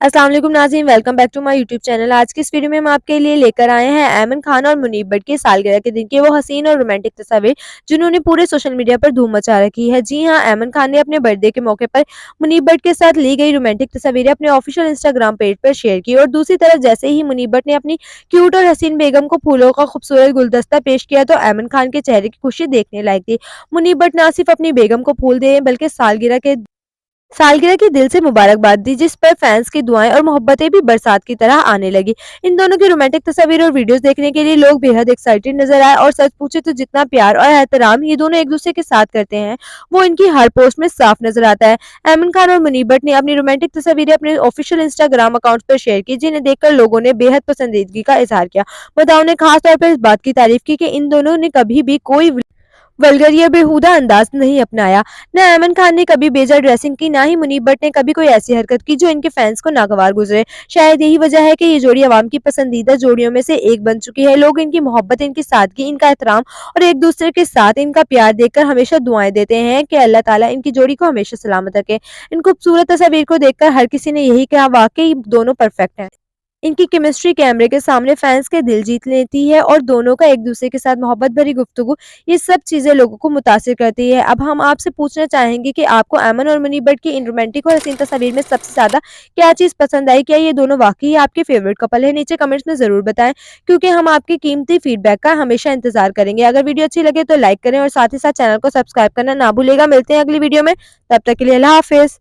अस्सलाम वालेकुम नाज़रीन, welcome back to my YouTube channel. आज की इस वीडियो में हम आपके लिए लेकर आए हैं ऐमन खान और मुनीब भट्ट की सालगिरह के दिन की वो हसीन और रोमांटिक तस्वीर जिन्होंने पूरे सोशल मीडिया पर धूम मचा रखी है। जी हां, ऐमन खान ने अपने बर्थडे के मौके पर मुनीब भट्ट के साथ ली गई रोमांटिक तस्वीरें अपने ऑफिशियल इंस्टाग्राम पेज पर शेयर की और दूसरी तरफ जैसे ही मुनीब भट्ट ने अपनी क्यूट और हसीन बेगम को फूलों का खूबसूरत गुलदस्ता पेश किया तो ऐमन खान के चेहरे की खुशी देखने लायक थी। मुनीब भट्ट न सिर्फ अपनी बेगम को फूल दिए बल्कि सालगिरह की दिल से मुबारकबाद दी, जिस पर फैंस की दुआएं और मोहब्बतें भी बरसात की तरह आने लगी। इन दोनों की रोमांटिक तस्वीर और वीडियोस देखने के लिए लोग बेहद एक्साइटेड नजर आए और सच पूछे तो जितना प्यार और एहतराम ये दोनों एक दूसरे के साथ करते हैं वो इनकी हर पोस्ट में साफ नजर आता है। ऐमन खान और मुनीब भट्ट ने अपनी रोमांटिक तस्वीरें अपने ऑफिशियल इंस्टाग्राम अकाउंट पर शेयर की, जिन्हें देखकर लोगों ने बेहद पसंदीदगी का इजहार किया। बताओ ने खास तौर पर इस बात की तारीफ की कि इन दोनों ने कभी भी कोई वल्गर या बेहुदा अंदाज नहीं अपनाया। न अमन खान ने कभी बेजा ड्रेसिंग की, ना ही मुनीब भट्ट ने कभी कोई ऐसी हरकत की जो इनके फैंस को नागवार गुजरे। शायद यही वजह है कि ये जोड़ी अवाम की पसंदीदा जोड़ियों में से एक बन चुकी है। लोग इनकी मोहब्बत, इनकी सादगी, इनका एहतराम और एक दूसरे के साथ इनका प्यार देखकर हमेशा दुआएं देते हैं कि अल्लाह ताला इनकी जोड़ी को हमेशा सलामत रखे। इन खूबसूरत तस्वीर को देखकर हर किसी ने यही कहा, वाकई दोनों परफेक्ट हैं। इनकी केमिस्ट्री कैमरे के सामने फैंस के दिल जीत लेती है और दोनों का एक दूसरे के साथ मोहब्बत भरी गुफ्तगू, ये सब चीजें लोगों को मुतासिर करती है। अब हम आपसे पूछना चाहेंगे कि आपको अमन और मुनीब भट्ट की इन रोमांटिक और हसीन तस्वीर में सबसे ज्यादा क्या चीज पसंद आई? क्या ये दोनों वाकई आपके फेवरेट कपल है? नीचे कमेंट्स में जरूर बताएं, क्योंकि हम आपके कीमती फीडबैक का हमेशा इंतजार करेंगे। अगर वीडियो अच्छी लगे तो लाइक करें और साथ ही साथ चैनल को सब्सक्राइब करना ना भूलेगा। मिलते हैं अगली वीडियो में, तब तक के लिए अल्लाह हाफिज।